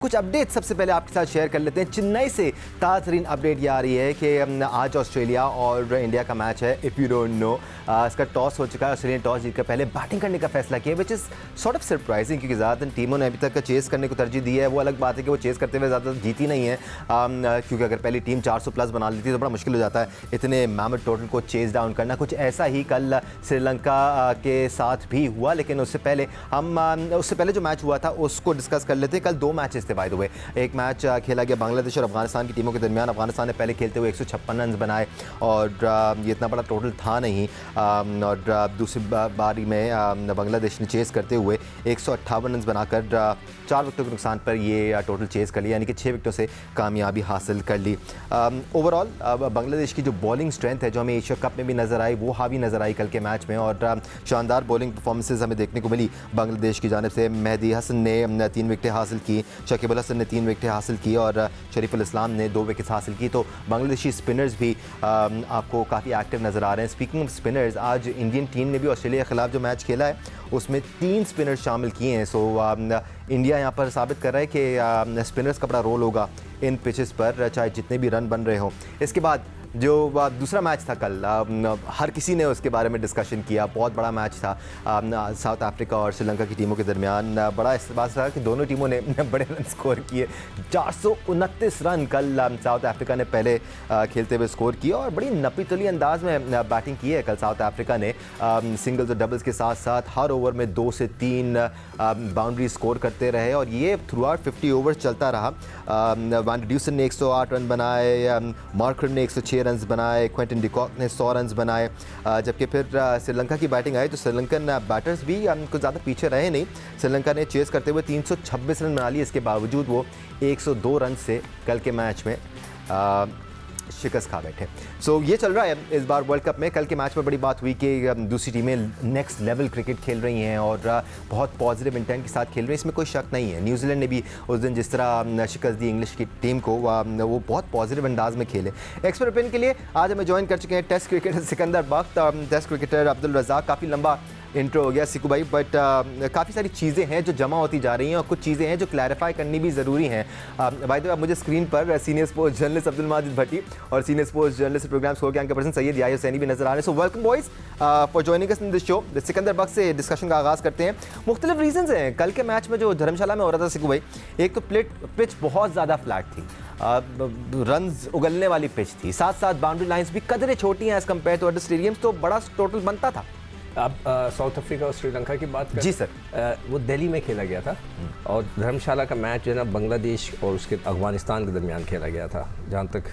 कुछ अपडेट सबसे पहले आपके साथ शेयर कर लेते हैं। चेन्नई से ताज़ा तरीन अपडेट ये आ रही है कि आज ऑस्ट्रेलिया और इंडिया का मैच है। इफ़ यू डोंट नो, इसका टॉस हो चुका है। ऑस्ट्रेलिया ने टॉस जीतकर पहले बैटिंग करने का फैसला किया, which is sort of surprising, क्योंकि ज़्यादातर टीमों ने अभी तक चेस करने को तरजीह दी है। वो अलग बात है कि वो चेस करते हुए ज़्यादा जीती नहीं है, क्योंकि अगर पहली टीम 400 प्लस बना लेती है तो बड़ा मुश्किल हो जाता है इतने मैमथ टोटल को चेस डाउन करना। कुछ ऐसा ही कल श्रीलंका के साथ भी हुआ, लेकिन उससे पहले जो मैच हुआ था उसको डिस्कस कर लेते हैं। कल दो मैचेस थे बाय द वे। एक मैच खेला गया बांग्लादेश और अफगानिस्तान की टीमों के दरमियान। अफगानिस्तान ने पहले खेलते हुए 156 रन बनाए और ये इतना बड़ा टोटल था नहीं, और दूसरी बारी में बांग्लादेश ने चेस करते हुए 158 रन बनाकर 4 विकेटों के नुकसान पर ये टोटल चेस कर लिया, यानी कि 6 विकेटों से कामयाबी हासिल कर ली। ओवरऑल बांग्लादेश की जो बॉलिंग स्ट्रेंथ है, जो हमें एशिया कप में भी नज़र आई, वो हावी नज़र आई कल के मैच में, और शानदार बॉलिंग परफॉर्मेंसेज हमें देखने को मिली बांग्लादेश की जानिब से। मेहदी हसन ने 3 विकेटें हासिल की, शकीब अल हसन ने 3 विकेटें हासिल की और शरीफुल इस्लाम ने 2 विकेट्स हासिल की। तो बांग्लादेशी स्पिनर्स भी आपको काफ़ी एक्टिव नज़र आ रहे हैं। स्पीकिंग ऑफ स्पिनर्स, आज इंडियन टीम ने भी ऑस्ट्रेलिया के खिलाफ जो मैच खेला है उसमें 3 स्पिनर्स शामिल किए हैं। सो इंडिया यहाँ पर साबित कर रहा है कि स्पिनर्स का बड़ा रोल होगा इन पिचेस पर, चाहे जितने भी रन बन रहे हों। इसके बाद जो दूसरा मैच था कल, हर किसी ने उसके बारे में डिस्कशन किया। बहुत बड़ा मैच था साउथ अफ्रीका और श्रीलंका की टीमों के दरमियान। बड़ा इस बात था कि दोनों टीमों ने बड़े रन स्कोर किए। 429 रन कल साउथ अफ्रीका ने पहले खेलते हुए स्कोर किया, और बड़ी नपी-तुली अंदाज में बैटिंग की है कल साउथ अफ्रीका ने। सिंगल्स और डबल्स के साथ साथ हर ओवर में 2 से 3 बाउंड्री स्कोर करते रहे, और ये थ्रू आउट 50 ओवर्स चलता रहा। वैन ड्यूसन ने 108 रन बनाए, मार्करम ने 106 रन्स बनाए, क्विंटन डिकॉक ने 100 रन्स बनाए। जबकि फिर श्रीलंका की बैटिंग आई तो श्रीलंकन बैटर्स भी कुछ ज़्यादा पीछे रहे नहीं। श्रीलंका ने चेस करते हुए 326 रन बना लिए, इसके बावजूद वो 102 रन से कल के मैच में शिकस्त खा बैठे। सो ये चल रहा है इस बार वर्ल्ड कप में। कल के मैच में बड़ी बात हुई कि दूसरी टीमें नेक्स्ट लेवल क्रिकेट खेल रही हैं और बहुत पॉजिटिव इंटेंट के साथ खेल रही हैं, इसमें कोई शक नहीं है। न्यूजीलैंड ने भी उस दिन जिस तरह शिकस्त दी इंग्लिश की टीम को, वो बहुत पॉजिटिव अंदाज में खेले। एक्सपर्ट ओपिनियन के लिए आज हमें ज्वाइन कर चुके हैं टेस्ट क्रिकेटर सिकंदर बख्त, टेस्ट क्रिकेटर अब्दुल रज़ाक। काफ़ी लंबा इंट्रो हो गया सिकू भाई, बट काफ़ी सारी चीज़ें हैं जो जमा होती जा रही हैं और कुछ चीज़ें हैं जो क्लैरिफाई करनी भी ज़रूरी हैं। भाई तो मुझे स्क्रीन पर senior sports journalist Abdul Majid Bhatti और senior sports journalist program score के एंकर पर्सन सैयद याहिया हुसैनी भी नजर आ रहे हैं। So welcome boys for joining us in this show. Sikandar Bakht से डिस्कशन का आगाज़ करते हैं। मुख्तलिफ रीजंस हैं कल के मैच में जो धर्मशाला में हो रहा था सिकू भाई। एक तो पिच बहुत ज़्यादा फ्लैट थी, रन्स उगलने वाली पिच थी, साथ साथ बाउंड्री लाइंस भी कदरे छोटी हैं as compared to other stadiums, तो बड़ा टोटल बनता था। आप साउथ अफ्रीका और श्रीलंका की बात करें? जी सर। वो दिल्ली में खेला गया था, और धर्मशाला का मैच जो है ना बांग्लादेश और उसके अफगानिस्तान के दरमियान खेला गया था, जहाँ तक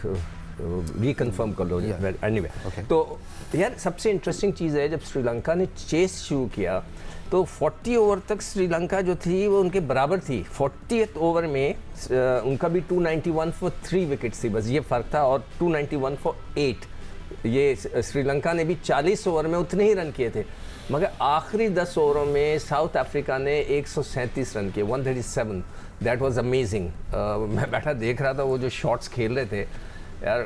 रिकन्फर्म कर लो। एनीवे, तो यार सबसे इंटरेस्टिंग चीज़ है, जब श्रीलंका ने चेस शुरू किया तो 40 ओवर तक श्रीलंका जो थी वो उनके बराबर थी। 40th ओवर में उनका भी 291 फॉर 3 विकेट्स थी, बस ये फ़र्क था, और 291 फॉर 8। ये श्रीलंका ने भी 40 ओवर में उतने ही रन किए थे, मगर आखिरी 10 ओवरों में साउथ अफ्रीका ने 137 रन किए, 137। That was amazing. मैं बैठा देख रहा था वो जो शॉट्स खेल रहे थे यार,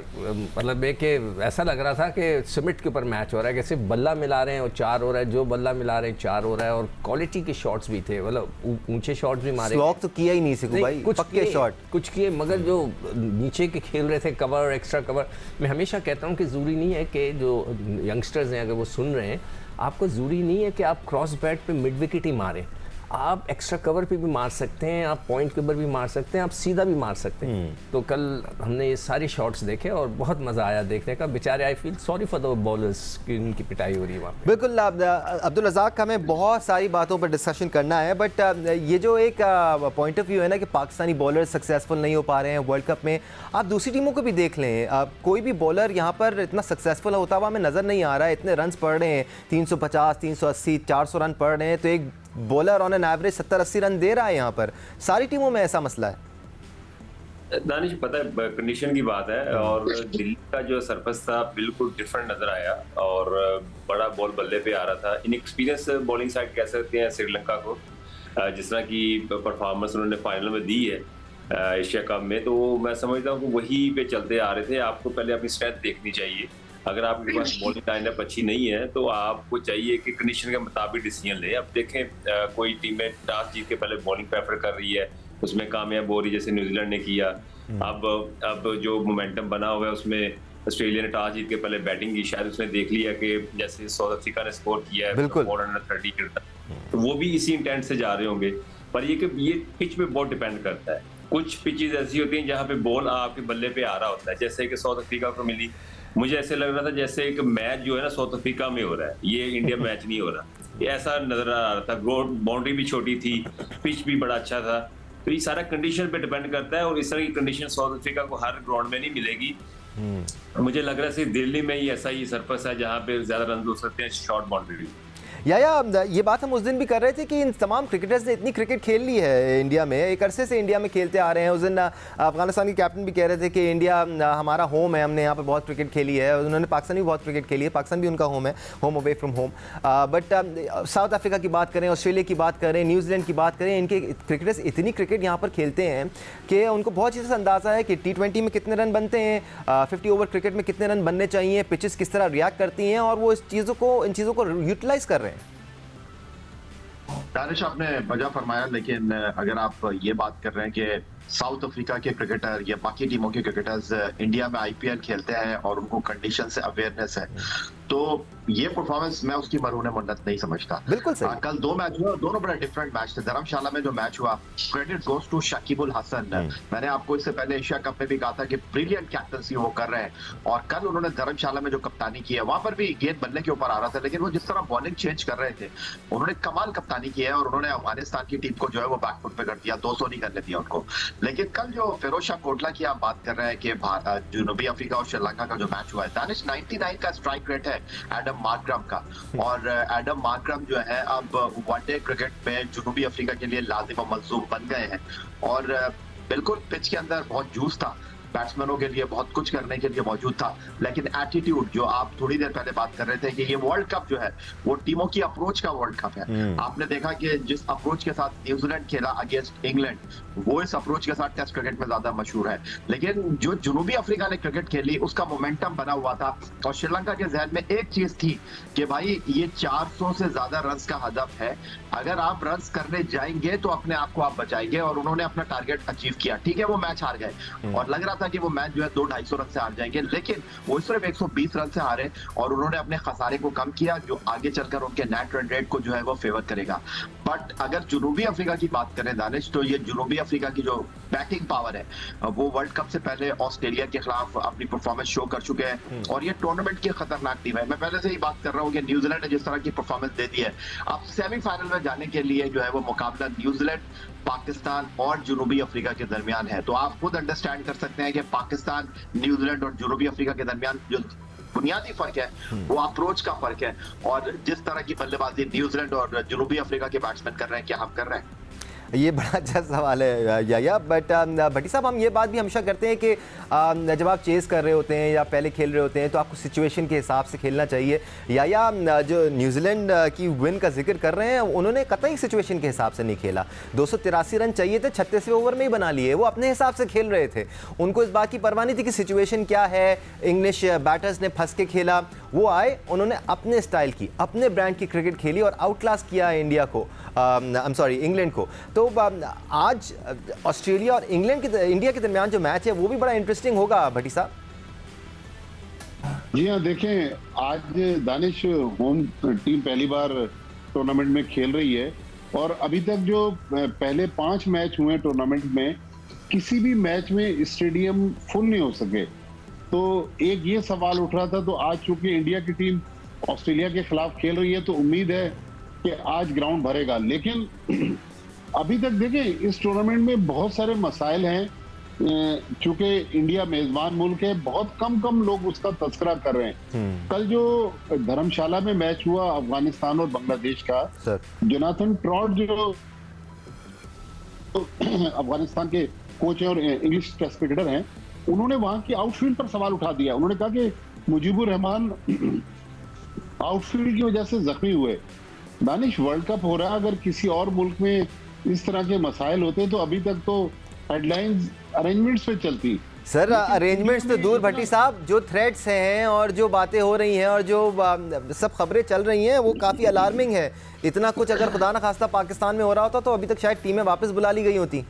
मतलब एक ऐसा लग रहा था कि सीमेंट के ऊपर मैच हो रहा है, कि सिर्फ बल्ला मिला रहे हैं और 4 हो रहा है, जो बल्ला मिला रहे हैं 4 हो रहा है, और क्वालिटी के शॉट्स भी थे, मतलब ऊंचे शॉट्स भी मारे। स्लॉग तो किया ही नहीं सिकू भाई, कुछ पक्के शॉट कुछ किए, मगर जो नीचे के खेल रहे थे कवर, एक्स्ट्रा कवर। मैं हमेशा कहता हूँ कि ज़रूरी नहीं है कि जो यंगस्टर्स हैं अगर वो सुन रहे हैं, आपको ज़रूरी नहीं है कि आप क्रॉस बैट पे मिड विकेट ही मारें। आप एक्स्ट्रा कवर पे भी मार सकते हैं, आप पॉइंट के ऊपर भी मार सकते हैं, आप सीधा भी मार सकते हैं। तो कल हमने ये सारे शॉट्स देखे और बहुत मज़ा आया देखने का। बेचारे I feel sorry for the bowlers कि उनकी पिटाई हो रही है वहाँ पे। बिल्कुल अब्दुल रज़ाक, हमें बहुत सारी बातों पर डिस्कशन करना है, बट ये जो एक पॉइंट ऑफ व्यू है ना कि पाकिस्तानी बॉलर सक्सेसफुल नहीं हो पा रहे हैं वर्ल्ड कप में, आप दूसरी टीमों को भी देख लें, कोई भी बॉलर यहाँ पर इतना सक्सेसफुल होता हुआ हमें नज़र नहीं आ रहा है। इतने रन पड़ रहे हैं, 350, 380, 400 रन पड़ रहे हैं, तो एक bowler on an average 70-80 run दे रहा है। यहाँ पर सारी टीमों में ऐसा मसला है। दानिश, पता है कंडीशन की बात है, और दिल्ली का जो सरफेस था बिल्कुल डिफरेंट नजर आया, और बड़ा बॉल बल्ले पे आ रहा था। इनएक्सपीरियंस बॉलिंग साइड कह सकते हैं श्रीलंका को, जिस तरह की परफॉर्मेंस उन्होंने फाइनल में दी है एशिया कप में, तो मैं समझता हूँ कि वही पे चलते आ रहे थे। आपको पहले अपनी स्ट्रेंथ देखनी चाहिए। अगर आपके पास बॉलिंग लाइनअप अच्छी नहीं है तो आपको चाहिए कि कंडीशन के मुताबिक डिसीजन ले। अब देखें, कोई टीमें टॉस जीत के पहले बॉलिंग प्रेफर कर रही है, उसमें कामयाब हो रही, जैसे न्यूजीलैंड ने किया। अब जो मोमेंटम बना हुआ है उसमें ऑस्ट्रेलिया ने टॉस जीत के पहले बैटिंग की, शायद उसने देख लिया कि जैसे साउथ अफ्रीका ने स्कोर किया है 430 तो वो भी इसी इंटेंट से जा रहे होंगे। पर ये पिच पे बहुत डिपेंड करता है। कुछ पिचेस ऐसी होती हैं जहाँ पे बॉल आपके बल्ले पे आ रहा होता है, जैसे कि साउथ अफ्रीका को मिली। मुझे ऐसे लग रहा था जैसे एक मैच जो है ना साउथ अफ्रीका में हो रहा है, ये इंडिया मैच नहीं हो रहा, ये ऐसा नजर आ रहा था। बाउंड्री भी छोटी थी, पिच भी बड़ा अच्छा था। तो ये सारा कंडीशन पे डिपेंड करता है, और इस तरह की कंडीशन साउथ अफ्रीका को हर ग्राउंड में नहीं मिलेगी। मुझे लग रहा है सिर्फ दिल्ली में ही ऐसा ही सरफस है जहाँ पे ज्यादा रन हो सकते हैं शॉर्ट बाउंड्री। या ये बात हम उस दिन भी कर रहे थे कि इन तमाम क्रिकेटर्स ने इतनी क्रिकेट खेल ली है इंडिया में, एक अरसे से इंडिया में खेलते आ रहे हैं। उस दिन अफगानिस्तान के कैप्टन भी कह रहे थे कि इंडिया हमारा होम है, हमने यहाँ पर बहुत क्रिकेट खेली है। उन्होंने पाकिस्तान भी बहुत क्रिकेट खेली है, पाकिस्तान भी उनका होम है, home away from home. But south Africa की बात करें, ऑस्ट्रेलिया की बात करें, न्यूजीलैंड की बात करें, इनके क्रिकेटर्स इतनी क्रिकेट यहाँ पर खेलते हैं कि उनको बहुत चीज़ से अंदाज़ा है कि T20 में कितने रन बनते हैं, 50 ओवर क्रिकेट में कितने रन बनने चाहिए, पिचेस किस तरह रिएक्ट करती हैं, और वो इन चीज़ों को यूटिलाइज़ कर रहे हैं। दानिश, आपने वजह फरमाया, लेकिन अगर आप ये बात कर रहे हैं कि साउथ अफ्रीका के क्रिकेटर या बाकी टीमों के क्रिकेटर्स इंडिया में आईपीएल खेलते हैं और उनको कंडीशन से अवेयरनेस है, तो ये परफॉर्मेंस मैं उसकी मरहून मन्नत नहीं समझता। बिल्कुल सही। कल 2 मैच हुए, दोनों बड़ा डिफरेंट मैच थे। धर्मशाला में जो मैच हुआ, credit goes to Shakibul Hasan. मैंने आपको इससे पहले एशिया कप में भी कहा था कि ब्रिलियंट कैप्टनसी वो कर रहे हैं, और कल उन्होंने धर्मशाला में जो कप्तानी की है, वहां पर भी गेंद बल्ले के ऊपर आ रहा था, लेकिन वो जिस तरह बॉलिंग चेंज कर रहे थे, उन्होंने कमाल कप्तानी की है, और उन्होंने अफगानिस्तान की टीम को जो है वो बैकफुट पे कर दिया, 200 नहीं करने दिया उनको। लेकिन कल जो फिरोज शाह कोटला की आप बात कर रहे हैं कि जनूबी अफ्रीका और श्रीलंका का जो मैच हुआ है, दानिश 99 का स्ट्राइक रेट है एडम मार्करम का, और एडम मार्करम जो है अब वनडे क्रिकेट में जनूबी अफ्रीका के लिए लाजिम और मलजूम बन गए हैं। और बिल्कुल पिच के अंदर बहुत जूस था, बैट्समैनों के लिए बहुत कुछ करने के लिए मौजूद था, लेकिन एटीट्यूड, जो आप थोड़ी देर पहले बात कर रहे थे कि ये वर्ल्ड कप जो है वो टीमों की अप्रोच का वर्ल्ड कप है। आपने देखा कि जिस अप्रोच के साथ न्यूजीलैंड खेला अगेंस्ट इंग्लैंड, वो इस अप्रोच के साथ टेस्ट क्रिकेट में ज्यादा मशहूर है। लेकिन जो जनूबी अफ्रीका ने क्रिकेट खेली, उसका मोमेंटम बना हुआ था, और श्रीलंका के जहन में एक चीज थी कि भाई ये 400 से ज्यादा रन का हदफ है, अगर आप रन करने जाएंगे तो अपने आप को आप बचाएंगे, और उन्होंने अपना टारगेट अचीव किया। ठीक है, वो मैच हार गए, और लग रहा था कि वो मैच जो है 200-250 रन से हार जाएंगे, लेकिन वो सिर्फ 120 रन से हारे, और उन्होंने अपने खसारे को कम किया, जो आगे चलकर उनके नेट रन रेट को जो है वो फेवर करेगा। बट अगर जनूबी अफ्रीका की बात करें दानिश, तो ये जनूबी अफ्रीका की जो बैटिंग पावर है, वो वर्ल्ड कप से पहले ऑस्ट्रेलिया के खिलाफ अपनी परफॉर्मेंस शो कर चुके हैं, और ये टूर्नामेंट की खतरनाक टीम है। मैं पहले से ही बात कर रहा हूँ कि न्यूजीलैंड ने जिस तरह की परफॉर्मेंस दे दी है, अब सेमीफाइनल में जाने के लिए जो है वो मुकाबला न्यूजीलैंड, पाकिस्तान और जनूबी अफ्रीका के दरमियान है। तो आप खुद अंडरस्टैंड कर सकते हैं कि पाकिस्तान, न्यूजीलैंड और जनूबी अफ्रीका के दरमियान जो बुनियादी फर्क है वो अप्रोच का फर्क है, और जिस तरह की बल्लेबाजी न्यूजीलैंड और जनूबी अफ्रीका के बैट्समैन कर रहे हैं, क्या हम कर रहे हैं? ये बड़ा अच्छा सवाल है या बट भट्टी साहब, हम ये बात भी हमेशा करते हैं कि जब आप चेस कर रहे होते हैं या पहले खेल रहे होते हैं तो आपको सिचुएशन के हिसाब से खेलना चाहिए। या जो न्यूजीलैंड की विन का जिक्र कर रहे हैं, उन्होंने कतई सिचुएशन के हिसाब से नहीं खेला। 283 रन चाहिए थे, 36वें ओवर में ही बना लिए। वो अपने हिसाब से खेल रहे थे, उनको इस बात की परवाह नहीं थी कि सिचुएशन क्या है। इंग्लिश बैटर्स ने फंस के खेला, वो आए, उन्होंने अपने स्टाइल की, अपने ब्रांड की क्रिकेट खेली और आउट क्लास किया इंडिया को, इंग्लैंड को। तो आज ऑस्ट्रेलिया और इंडिया के दरमियान जो मैच है वो भी बड़ा इंटरेस्टिंग होगा भट्टी साहब। जी हाँ, देखें, आज दानिश होम टीम पहली बार टूर्नामेंट में खेल रही है, और अभी तक जो पहले 5 मैच हुए टूर्नामेंट में, किसी भी मैच में स्टेडियम फुल नहीं हो सके। तो एक ये सवाल उठ रहा था, तो आज चूंकि इंडिया की टीम ऑस्ट्रेलिया के खिलाफ खेल रही है तो उम्मीद है कि आज ग्राउंड भरेगा। लेकिन अभी तक देखें, इस टूर्नामेंट में बहुत सारे मसाइल हैं। चूंकि इंडिया मेजबान मुल्क है, बहुत कम लोग उसका तस्करा कर रहे हैं। कल जो धर्मशाला में मैच हुआ अफगानिस्तान और बांग्लादेश का, जोनाथन ट्रॉट जो अफगानिस्तान के कोच हैं और इंग्लिश टेस्ट क्रिकेटर हैं, उन्होंने वहां की आउटफील्ड पर सवाल उठा दिया। उन्होंने कहा कि मुजीबुर रहमान आउटफील्ड की वजह से जख्मी हुए। दानिश, वर्ल्ड कप हो रहा है, अगर किसी और मुल्क में इस तरह के मसाइल होते तो अभी तक तो हेडलाइंस अरेंजमेंट्स पे चलती। सर, अरेंजमेंट्स तो दूर भट्टी साहब, जो थ्रेट्स हैं और जो बातें हो रही हैं और जो सब खबरें चल रही हैं वो काफ़ी अलार्मिंग है। इतना कुछ अगर खुदा न खास्ता पाकिस्तान में हो रहा होता तो अभी तक शायद टीमें वापस बुला ली गई होती।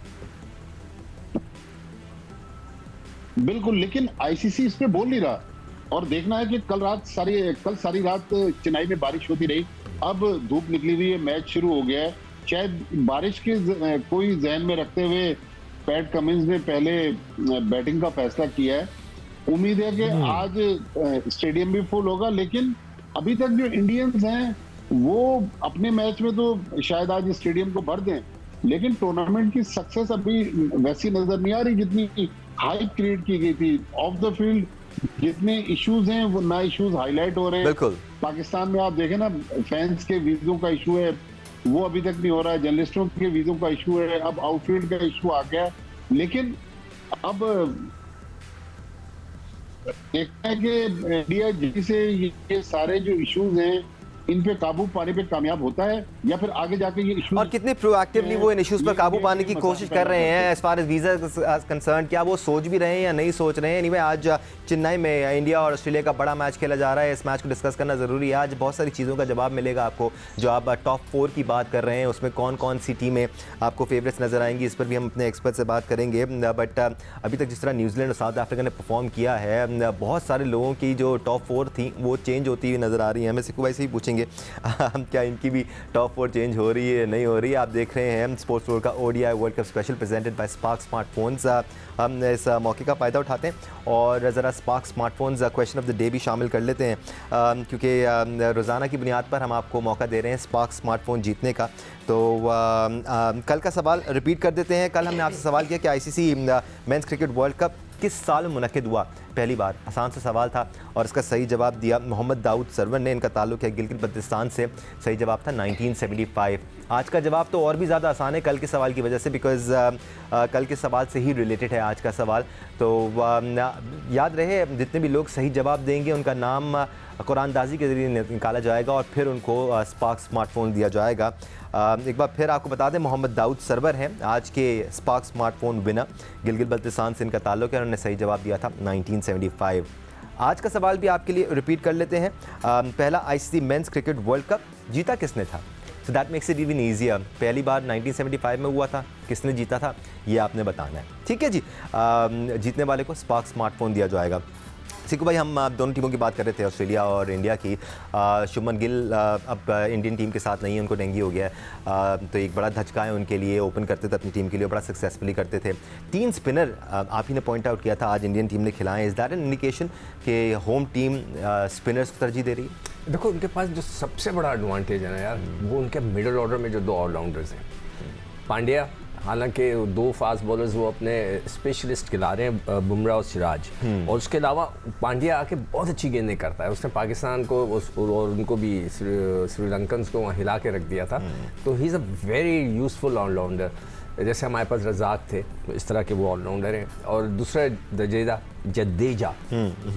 बिल्कुल, लेकिन आईसीसी इस पे बोल नहीं रहा। और देखना है कि कल सारी रात चेन्नई में बारिश होती रही, अब धूप निकली हुई है, मैच शुरू हो गया है। शायद बारिश के कोई जहन में रखते हुए पैट कमिंस ने पहले बैटिंग का फैसला किया है। उम्मीद है कि आज स्टेडियम भी फुल होगा, लेकिन अभी तक जो इंडियंस हैं वो अपने मैच में तो शायद आज स्टेडियम को भर दें, लेकिन टूर्नामेंट की सक्सेस अभी वैसी नजर नहीं आ रही जितनी हाइप क्रिएट की गई थी। ऑफ द फील्ड जितने इश्यूज हैं वो ना इश्यूज हाईलाइट हो रहे हैं। बिल्कुल। पाकिस्तान में आप देखें ना, फैंस के वीजों का इशू है, वो अभी तक नहीं हो रहा है। जर्नलिस्टों के वीजों का इशू है, अब आउटफील्ड का इशू आ गया। लेकिन अब देखना है कि इंडिया जैसे ये सारे जो इश्यूज हैं इन पे काबू पाने पे कामयाब होता है या फिर आगे जाके ये इश्यूज और कितनी प्रोएक्टिवली वो इन इश्यूज पर काबू पाने की कोशिश कर रहे हैं as far as visa concern. क्या वो सोच भी रहे हैं या नहीं सोच रहे हैं? एनीवे, आज चेन्नई में इंडिया और ऑस्ट्रेलिया का बड़ा मैच खेला जा रहा है। इस मैच को डिस्कस करना ज़रूरी है। आज बहुत सारी चीज़ों का जवाब मिलेगा आपको। जो आप टॉप 4 की बात कर रहे हैं उसमें कौन कौन सी टीमें आपको फेवरेट्स नजर आएंगी, इस पर भी हम अपने एक्सपर्ट से बात करेंगे। बट अभी तक जिस तरह न्यूजीलैंड और साउथ अफ्रीका ने परफॉर्म किया है, बहुत सारे लोगों की जो टॉप 4 थी वो चेंज होती हुई नज़र आ रही है। हमें सिक्कू भाई से ही पूछेंगे क्या इनकी भी टॉप 4 चेंज हो रही है नहीं हो रही है। आप देख रहे हैं स्पोर्ट्स रोड का ODI world cup special presented by spark smartphones. हम इस मौके का फ़ायदा उठाते हैं और ज़रा spark smartphones question of the day भी शामिल कर लेते हैं, क्योंकि रोज़ाना की बुनियाद पर हम आपको मौका दे रहे हैं स्पार्क स्मार्टफोन जीतने का। तो कल का सवाल रिपीट कर देते हैं। कल हमने आपसे सवाल किया कि ICC men's cricket world cup किस साल में मुनक्किद हुआ पहली बार। आसान सा सवाल था और इसका सही जवाब दिया मोहम्मद दाऊद सरवर ने। इनका ताल्लुक है गिलगित बल्तिस्तान से। सही जवाब था 1975। आज का जवाब तो और भी ज़्यादा आसान है कल के सवाल की वजह से, बिकॉज़ कल के सवाल से ही रिलेटेड है आज का सवाल। तो याद रहे, जितने भी लोग सही जवाब देंगे उनका नाम कुरानदाजी के ज़रिए निकाला जाएगा और फिर उनको स्पार्क स्मार्टफोन दिया जाएगा। एक बार फिर आपको बता दें, मोहम्मद दाऊद सरवर हैं आज के spark smartphone winner. Gilgit Baltistan से इनका ताल्लुक है। उन्होंने सही जवाब दिया था 1975। आज का सवाल भी आपके लिए रिपीट कर लेते हैं। पहला ICC men's cricket world cup जीता किसने था? So that makes it even easier. पहली बार 1975 में हुआ था, किसने जीता था ये आपने बताना है। ठीक है जी। जीतने वाले को स्पार्क स्मार्टफोन दिया जाएगा। सिक्कू भाई, हम दोनों टीमों की बात कर रहे थे, ऑस्ट्रेलिया और इंडिया की। शुभमन गिल अब इंडियन टीम के साथ नहीं है, उनको डेंगू हो गया है। तो एक बड़ा धचका है उनके लिए। ओपन करते थे अपनी टीम के लिए, बड़ा सक्सेसफुली करते थे। 3 स्पिनर आप ही ने पॉइंट आउट किया था आज इंडियन टीम ने खिलाए। इज़ दैट एन इंडिकेशन कि होम टीम स्पिनर्स को तरजीह दे रही है? देखो, उनके पास जो सबसे बड़ा एडवांटेज है ना यार, वो उनके मिडिल ऑर्डर में जो 2 ऑलराउंडर्स हैं। पांड्या, हालांकि 2 फास्ट बॉलर्स वो अपने स्पेशलिस्ट खिला रहे हैं, बुमराह और सिराज। और उसके अलावा पांड्या आके बहुत अच्छी गेंदें करता है। उसने पाकिस्तान को और उनको भी श्रीलंकन को वहाँ हिला के रख दिया था। तो he is a very useful allrounder. जैसे हमारे पास रज़ाक थे, तो इस तरह के वो ऑलराउंडर हैं। और दूसरा जडेजा,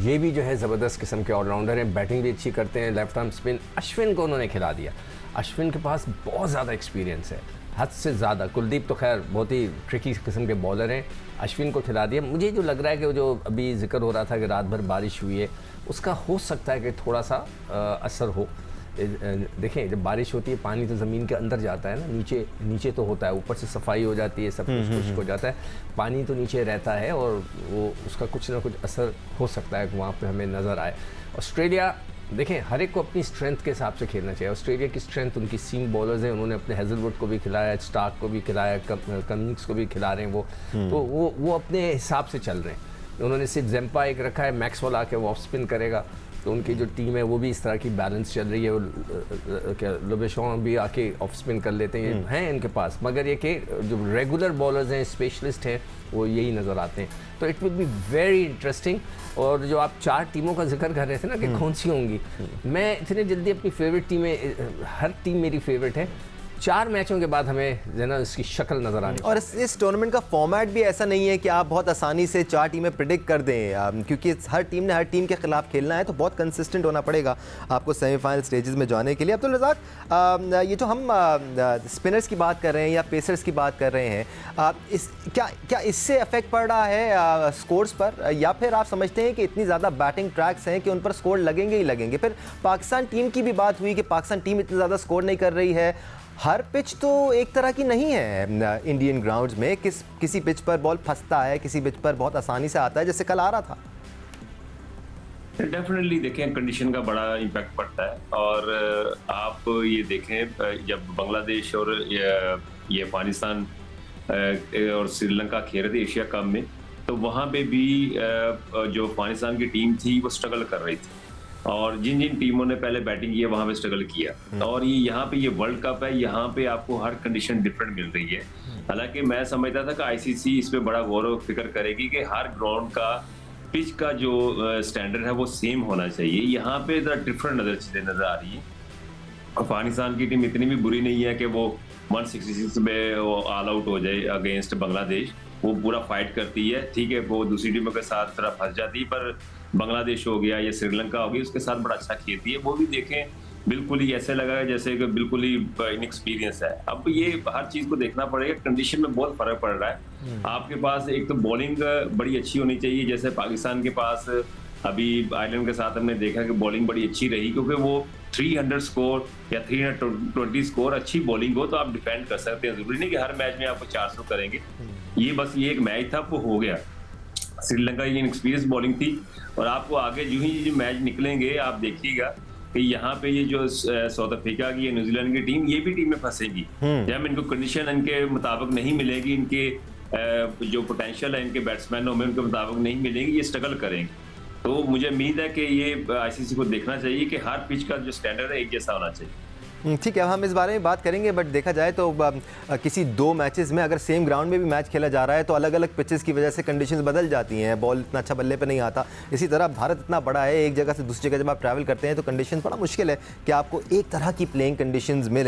ये भी जो है ज़बरदस्त किस्म के ऑलराउंडर हैं। बैटिंग भी अच्छी करते हैं, लेफ्ट आर्म स्पिन। अश्विन को उन्होंने खिला दिया। अश्विन के पास बहुत ज़्यादा एक्सपीरियंस है, हद से ज़्यादा। कुलदीप तो खैर बहुत ही ट्रिकी किस्म के बॉलर हैं, अश्विन को खिला दिया। मुझे जो लग रहा है कि जो अभी जिक्र हो रहा था कि रात भर बारिश हुई है, उसका हो सकता है कि थोड़ा सा असर हो। देखें, जब बारिश होती है पानी तो ज़मीन के अंदर जाता है ना, नीचे तो होता है, ऊपर से सफाई हो जाती है, सब कुछ खुश्क हो जाता है, पानी तो नीचे रहता है और वो उसका कुछ ना कुछ असर हो सकता है कि वहाँ पे हमें नज़र आए। ऑस्ट्रेलिया, देखें, हर एक को अपनी स्ट्रेंथ के हिसाब से खेलना चाहिए। ऑस्ट्रेलिया की स्ट्रेंथ उनकी सीम बॉलर्स हैं। उन्होंने अपने हेजलवुड को भी खिलाया, स्टार्क को भी खिलाया, कमिंग्स को भी खिला रहे हैं वो। तो वो अपने हिसाब से चल रहे हैं। उन्होंने सिर्फ जेम्पा एक रखा है, मैक्सवेल आके वो ऑफ स्पिन करेगा। तो उनकी जो टीम है वो भी इस तरह की बैलेंस चल रही है। लोबेशॉन भी आके ऑफ स्पिन कर लेते हैं इनके पास। मगर ये कि जो रेगुलर बॉलर्स हैं, स्पेशलिस्ट हैं, वो यही नज़र आते हैं। तो it will be very interesting. और जो आप 4 टीमों का जिक्र कर रहे थे ना कि कौन सी होंगी, मैं इतने जल्दी अपनी फेवरेट टीमें, हर टीम मेरी फेवरेट है। 4 मैचों के बाद हमें जो ना इसकी शक्ल नज़र आनी। और इस टूर्नामेंट का फॉर्मेट भी ऐसा नहीं है कि आप बहुत आसानी से 4 टीमें प्रिडिक्ट कर दें, क्योंकि हर टीम ने हर टीम के खिलाफ खेलना है। तो बहुत कंसिस्टेंट होना पड़ेगा आपको सेमीफाइनल स्टेजेस में जाने के लिए। अब्दुल रज़ाक, ये जो हम स्पिनर्स की बात कर रहे हैं या पेसर्स की बात कर रहे हैं, क्या इससे इफेक्ट पड़ रहा है स्कोर्स पर, या फिर आप समझते हैं कि इतनी ज़्यादा बैटिंग ट्रैक्स हैं कि उन पर स्कोर लगेंगे ही लगेंगे? फिर पाकिस्तान टीम की भी बात हुई कि पाकिस्तान टीम इतनी ज़्यादा स्कोर नहीं कर रही है। हर पिच तो एक तरह की नहीं है इंडियन ग्राउंड्स में, किसी पिच पर बॉल फंसता है, किसी पिच पर बहुत आसानी से आता है, जैसे कल आ रहा था। डेफिनेटली देखें, कंडीशन का बड़ा इम्पैक्ट पड़ता है। और आप ये देखें, जब बांग्लादेश और ये अफगानिस्तान और श्रीलंका खेल रहे थे एशिया कप में, तो वहाँ पे भी जो अफगानिस्तान की टीम थी वो स्ट्रगल कर रही थी, और जिन जिन टीमों ने पहले बैटिंग की है वहाँ पे स्ट्रगल किया। और ये यहाँ पे ये वर्ल्ड कप है, यहाँ पे आपको हर कंडीशन डिफरेंट मिल रही है। हालांकि मैं समझता था कि आईसीसी इस पे बड़ा गौर व फिक्र करेगी कि हर ग्राउंड का पिच का जो स्टैंडर्ड है वो सेम होना चाहिए। यहाँ पे डिफरेंट चीजें नजर आ रही है। अफगानिस्तान की टीम इतनी भी बुरी नहीं है कि वो 166 में ऑल आउट हो जाए अगेंस्ट बांग्लादेश। वो पूरा फाइट करती है, ठीक है, वो दूसरी टीमों के साथ थोड़ा फंस जाती है, पर बांग्लादेश हो गया या श्रीलंका हो गई, उसके साथ बड़ा अच्छा खेलती है। वो भी देखें, बिल्कुल ही ऐसे लगा जैसे कि बिल्कुल ही इनएक्सपीरियंस है। अब ये हर चीज को देखना पड़ेगा, कंडीशन में बहुत फर्क पड़ रहा है। आपके पास एक तो बॉलिंग बड़ी अच्छी होनी चाहिए, जैसे पाकिस्तान के पास अभी आयरलैंड के साथ हमने देखा कि बॉलिंग बड़ी अच्छी रही, क्योंकि वो 300 स्कोर या 320 स्कोर अच्छी बॉलिंग हो तो आप डिफेंड कर सकते हैं। जरूरी नहीं कि हर मैच में आपको 400 करेंगे। ये बस ये एक मैच था, वो हो गया। श्रीलंका की इनएक्सपीरियंस बॉलिंग थी, और आपको आगे जो ही मैच निकलेंगे आप देखिएगा कि यहाँ पे ये जो साउथ अफ्रीका की या न्यूजीलैंड की टीम, ये भी टीमें फंसेगी जब इनको कंडीशन इनके मुताबिक नहीं मिलेगी, इनके जो पोटेंशियल है इनके बैट्समैनों में उनके मुताबिक नहीं मिलेंगी, ये स्ट्रगल करेंगे। तो मुझे उम्मीद है कि ये आईसीसी को देखना चाहिए कि हर पिच का जो स्टैंडर्ड है एक जैसा होना चाहिए। ठीक है, हम इस बारे में बात करेंगे, बट देखा जाए तो किसी 2 मैचेस में अगर सेम ग्राउंड में भी मैच खेला जा रहा है तो अलग अलग पिचेस की वजह से कंडीशंस बदल जाती हैं, बॉल इतना अच्छा बल्ले पे नहीं आता। इसी तरह भारत इतना बड़ा है, एक जगह से दूसरी जगह जब आप ट्रैवल करते हैं तो कंडीशन बड़ा मुश्किल है कि आपको एक तरह की प्लेइंग कंडीशंस मिले।